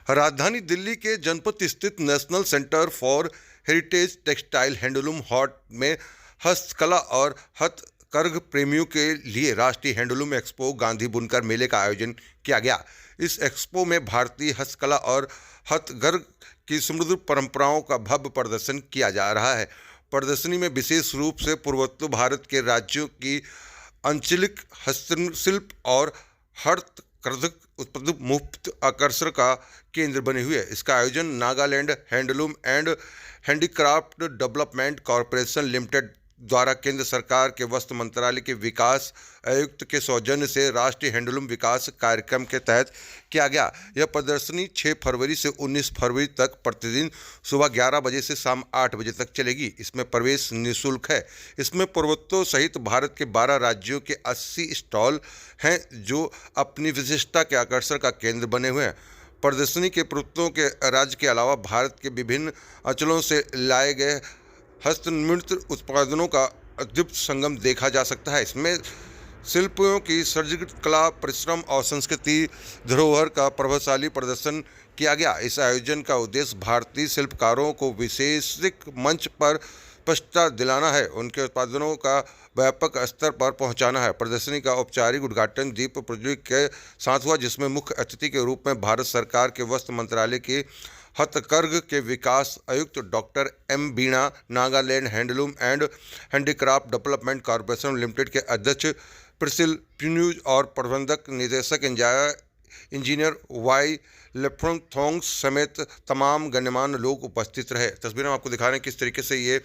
राजधानी दिल्ली के जनपथ स्थित national centre for heritage textile handloom हाट में हस्तकला और हथकरघ प्रेमियों के लिए राष्ट्रीय हैंडलूम एक्सपो गांधी बुनकर मेले का आयोजन किया गया। इस एक्सपो में भारतीय हस्तकला और हथकरघ की समृद्ध परंपराओं का भव्य प्रदर्शन किया जा रहा है। प्रदर्शनी में विशेष रूप से पूर्वोत्तर भारत के राज्यों की आंचलिक हस्तशिल्प और हस्तकरघ उत्पाद मुफ्त आकर्षण का केंद्र बने हुए है। इसका आयोजन Nagaland handloom and handicraft development corporation limited द्वारा केंद्र सरकार के वस्त्र मंत्रालय के विकास आयुक्त के सौजन्य से राष्ट्रीय हैंडलूम विकास कार्यक्रम के तहत किया गया। यह प्रदर्शनी 6 फरवरी से 19 फरवरी तक प्रतिदिन सुबह 11 बजे से शाम 8 बजे तक चलेगी। इसमें प्रवेश निःशुल्क है। इसमें पूर्वोत्तर सहित भारत के 12 राज्यों के 80 स्टॉल हैं जो अपनी विशिष्टता के आकर्षण का केंद्र बने हुए हैं। प्रदर्शनी के पूर्वोत्तर के राज्य के अलावा भारत के विभिन्न अंचलों से लाए गए हस्तनिर्मित उत्पादनों का अद्भुत संगम देखा जा सकता है। इसमें शिल्पियों की सर्जिकल कला, परिश्रम और संस्कृति धरोहर का प्रभावशाली प्रदर्शन किया गया। इस आयोजन का उद्देश्य भारतीय शिल्पकारों को वैश्विक मंच पर स्पष्टता दिलाना है, उनके उत्पादनों का व्यापक स्तर पर पहुंचाना है। प्रदर्शनी का औपचारिक उद्घाटन दीप प्रज्वलित के साथ हुआ, जिसमें मुख्य अतिथि के रूप में भारत सरकार के वस्त्र मंत्रालय के हथकरघ के विकास आयुक्त doctor M Beena, Nagaland handloom and handicraft development corporation limited के अध्यक्ष प्रिसिल प्यून्यूज और प्रबंधक निदेशक इंजीनियर वाई लेफ्रोथोंग्स समेत तमाम गण्यमान्य लोग उपस्थित रहे। तस्वीरें हम आपको दिखा रहे हैं किस तरीके से ये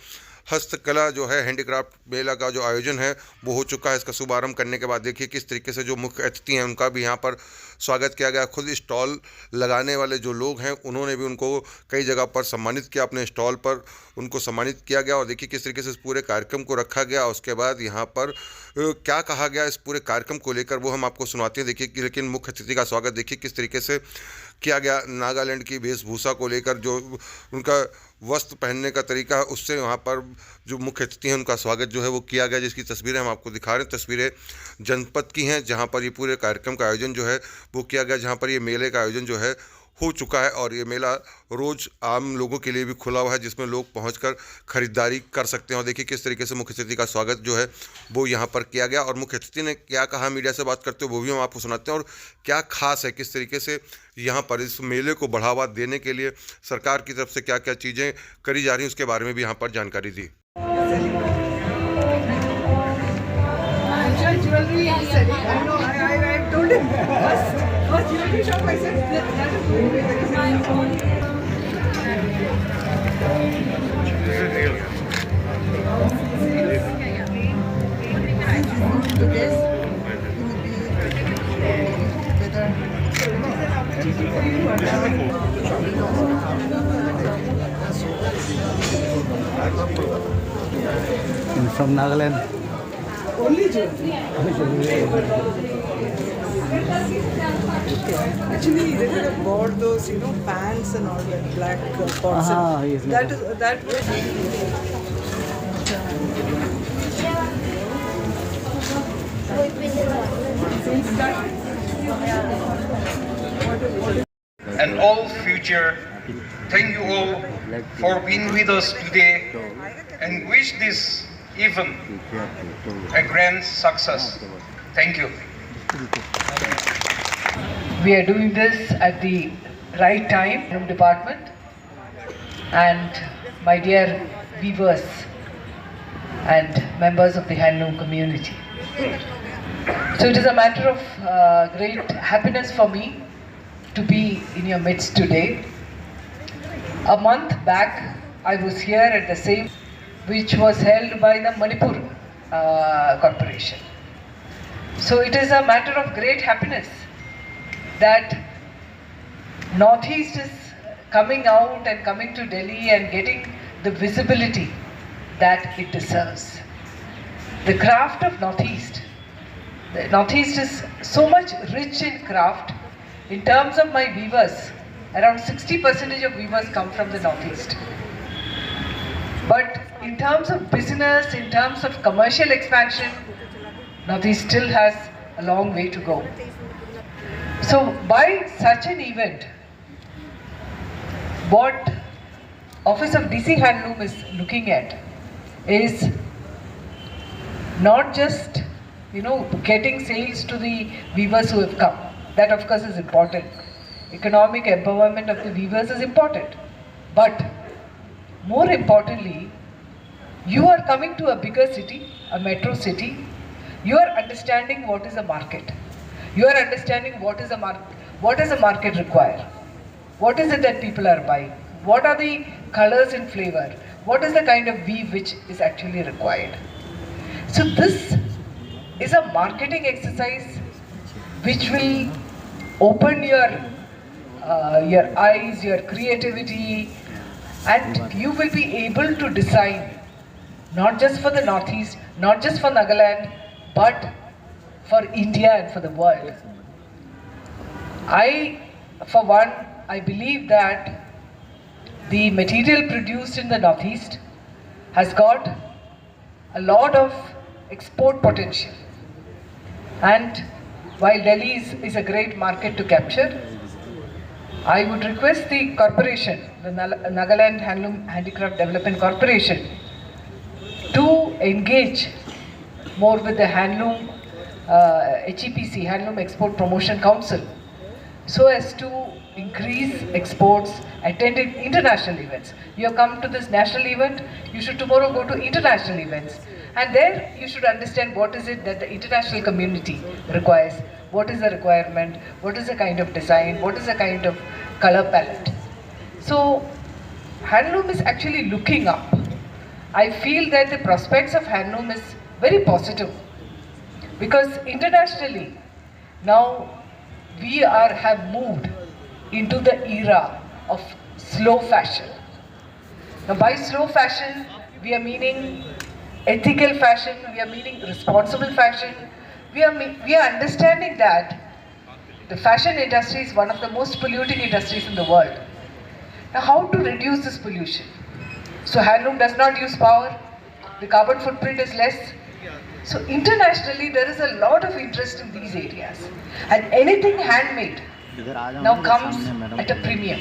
हस्तकला जो है हैंडीक्राफ्ट मेला का जो आयोजन है वो हो चुका है। इसका शुभारंभ करने के बाद देखिए किस तरीके से जो मुख्य अतिथि हैं उनका भी यहाँ पर स्वागत किया गया। खुद स्टॉल लगाने वाले जो लोग हैं उन्होंने भी उनको कई जगह पर सम्मानित किया, अपने स्टॉल पर उनको सम्मानित किया गया। और देखिए किस तरीके से इस पूरे कार्यक्रम को रखा गया। उसके बाद यहाँ पर क्या कहा गया इस पूरे कार्यक्रम को लेकर वो हम आपको सुनाते हैं। देखिए कि लेकिन मुख्य अतिथि का स्वागत देखिए किस तरीके से किया गया। नागालैंड की वेशभूषा को लेकर जो उनका वस्त्र पहनने का तरीका है उससे वहाँ पर जो मुख्य अतिथि हैं उनका स्वागत जो है वो किया गया, जिसकी तस्वीरें हम आपको दिखा रहे हैं। तस्वीरें जनपद की हैं जहाँ पर ये पूरे कार्यक्रम का आयोजन जो है वो किया गया, जहाँ पर ये मेले का आयोजन जो है हो चुका है। और ये मेला रोज़ आम लोगों के लिए भी खुला हुआ है, जिसमें लोग पहुंचकर खरीदारी कर सकते हैं। और देखिए किस तरीके से मुख्य अतिथि का स्वागत जो है वो यहाँ पर किया गया। और मुख्य अतिथि ने क्या कहा मीडिया से बात करते हुए वो भी हम आपको सुनाते हैं। और क्या खास है, किस तरीके से यहाँ पर इस मेले को बढ़ावा देने के लिए सरकार की तरफ से क्या क्या चीज़ें करी जा रही हैं उसके बारे में भी यहाँ पर जानकारी दी। From Nagaland. Only jewelry. Actually, they could have bought those, pants and all that black porcelain. Yes, That was. And all future, thank you all for being with us today and wish this event a grand success. Thank you. We are doing this at the right time from department, and my dear weavers and members of the handloom community. So it is a matter of great happiness for me to be in your midst today. A month back, I was here at the same, which was held by the Manipur Corporation. So it is a matter of great happiness that Northeast is coming out and coming to Delhi and getting the visibility that it deserves. The craft of Northeast. The Northeast is so much rich in craft. In terms of my weavers, around 60% of weavers come from the Northeast. But in terms of business, in terms of commercial expansion, Northeast still has a long way to go. So by such an event, what Office of DC Handloom is looking at is not just getting sales to the weavers who have come. That of course is important. Economic empowerment of the weavers is important, but more importantly, you are coming to a bigger city, a metro city. You are understanding what is a market. You are understanding what does a market require. What is it that people are buying? What are the colors and flavor? What is the kind of weave which is actually required? So this is a marketing exercise which will open your eyes, your creativity, and you will be able to design not just for the Northeast, not just for Nagaland, but for India and for the world. For one, I believe that the material produced in the Northeast has got a lot of export potential. And while Delhi is a great market to capture, I would request the corporation, the Nagaland Handloom Handicraft Development Corporation, to engage more with the Handloom HEPC, Handloom Export Promotion Council, so as to increase exports, attend international events. You have come to this national event, you should tomorrow go to international events. And there you should understand what is it that the international community requires, what is the requirement, what is the kind of design, what is the kind of color palette. So handloom is actually looking up. I feel that the prospects of handloom is very positive, because internationally now we have moved into the era of slow fashion. Now by slow fashion we are meaning ethical fashion, we are meaning responsible fashion. We are understanding that the fashion industry is one of the most polluting industries in the world. Now how to reduce this pollution? So handloom does not use power, the carbon footprint is less. So internationally there is a lot of interest in these areas, and anything handmade now comes at a premium.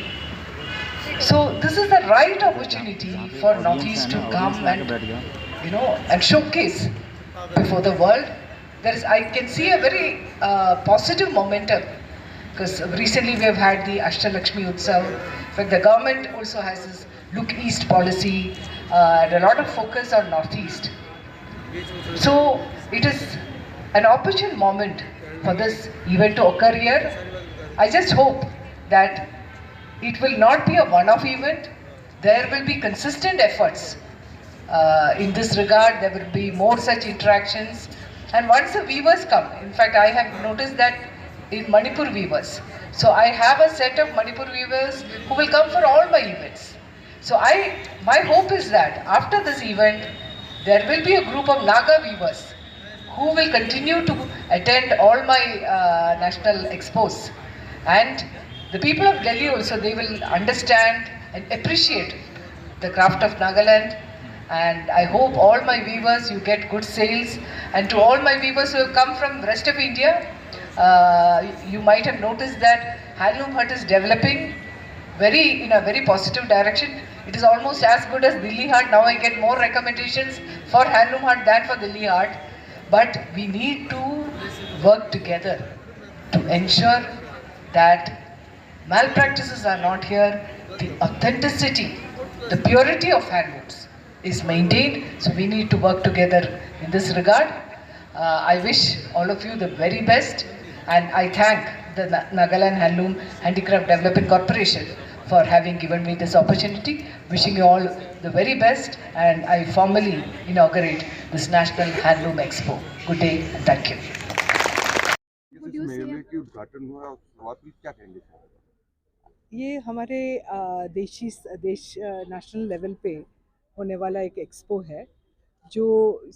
So this is the right opportunity for Northeast to come and showcase before the world. I can see a very positive momentum, because recently we have had the Ashtalakshmi Utsav. In fact, the government also has this Look East policy and a lot of focus on Northeast. So it is an opportune moment for this event to occur here. I just hope that it will not be a one-off event. There will be consistent efforts in this regard. There will be more such interactions. And once the weavers come, in fact I have noticed that in Manipur weavers. So I have a set of Manipur weavers who will come for all my events. So my hope is that after this event, there will be a group of Naga weavers who will continue to attend all my national expos. And the people of Delhi also, they will understand and appreciate the craft of Nagaland. And I hope all my weavers, you get good sales. And to all my weavers who have come from rest of India, you might have noticed that Handloom Hut is developing in a very positive direction. It is almost as good as Delhi Hut. Now I get more recommendations for Handloom Hut than for Delhi Hut. But we need to work together to ensure that malpractices are not here. The authenticity, the purity of handlooms is maintained. So we need to work together in this regard. I wish all of you the very best, and I thank the Nagaland Handloom Handicraft Development Corporation for having given me this opportunity. Wishing you all the very best, and I formally inaugurate this National Handloom Expo. Good day and thank you. मेले की उद्घाटन हुआ, शुरुआत हुई, क्या कहेंगे? ये हमारे देश नेशनल लेवल पे होने वाला एक एक्सपो है जो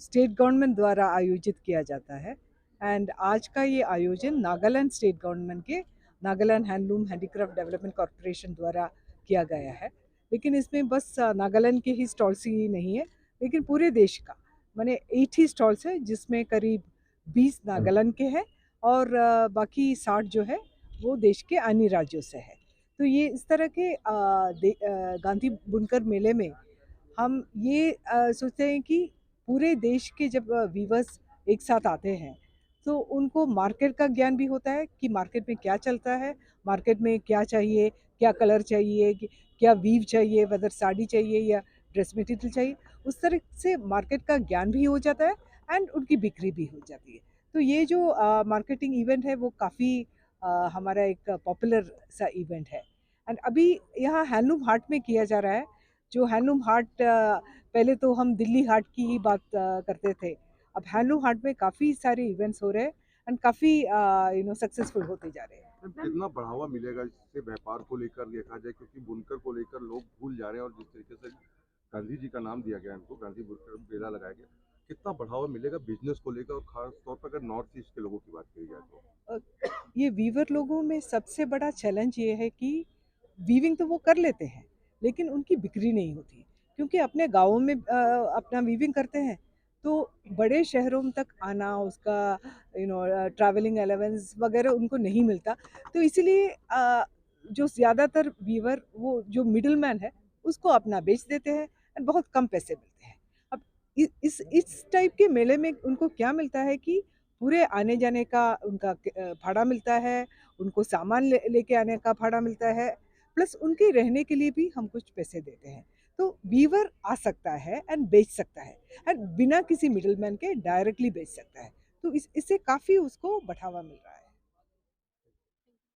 स्टेट गवर्नमेंट द्वारा आयोजित किया जाता है। एंड आज का ये आयोजन नागालैंड स्टेट गवर्नमेंट के Nagaland handloom handicraft development corporation द्वारा किया गया है। लेकिन इसमें बस नागालैंड के ही स्टॉल्स ही नहीं है, लेकिन पूरे देश का माने 8 ही स्टॉल्स है, जिसमें करीब 20 नागालैंड के हैं और बाकी 60 जो है वो देश के अन्य राज्यों से है। तो ये इस तरह के गांधी बुनकर मेले में हम ये सोचते हैं कि पूरे देश के जब वीवर्स एक साथ आते हैं तो उनको मार्केट का ज्ञान भी होता है कि मार्केट में क्या चलता है, मार्केट में क्या चाहिए, क्या कलर चाहिए, क्या वीव चाहिए, वेदर साड़ी चाहिए या ड्रेस मटेरियल चाहिए। उस तरह से मार्केट का ज्ञान भी हो जाता है एंड उनकी बिक्री भी हो जाती है। तो ये जो मार्केटिंग इवेंट है वो काफ़ी हमारा एक पॉपुलर सा इवेंट है। एंड अभी यहाँ हैंडलूम हाट में किया जा रहा है। जो हैंडलूम हाट पहले तो हम दिल्ली हाट की ही बात करते थे, अब हैंडलूम हाट में काफ़ी सारे इवेंट्स हो रहे हैं एंड काफ़ी सक्सेसफुल होते जा रहे हैं। मैम, कितना बढ़ावा मिलेगा इससे व्यापार को लेकर देखा जाए, क्योंकि बुनकर को लेकर लोग भूल जा रहे हैं और जिस तरीके से गांधी जी का नाम दिया गया इनको, गांधी बुनकर मेला लगाया गया, कितना बढ़ावा मिलेगा बिजनेस को लेकर, और खास तौर पर अगर नॉर्थ ईस्ट के लोगों की बात करी जाए तो। ये वीवर लोगों में सबसे बड़ा चैलेंज ये है कि वीविंग तो वो कर लेते हैं लेकिन उनकी बिक्री नहीं होती, क्योंकि अपने गाँवों में अपना वीविंग करते हैं तो बड़े शहरों तक आना, उसका ट्रैवलिंग अलाउंस वगैरह उनको नहीं मिलता। तो इसीलिए जो ज़्यादातर वीवर वो जो मिडल मैन है उसको अपना बेच देते हैं एंड बहुत कम पैसे मिलते हैं। अब इस टाइप के मेले में उनको क्या मिलता है कि पूरे आने जाने का उनका भाड़ा मिलता है, उनको सामान लेके आने का भाड़ा मिलता है, प्लस उनके रहने के लिए भी हम कुछ पैसे देते हैं। तो वीवर आ सकता है एंड बेच सकता है एंड बिना किसी मिडलमैन के डायरेक्टली बेच सकता है। तो इससे काफ़ी उसको बढ़ावा मिल रहा है।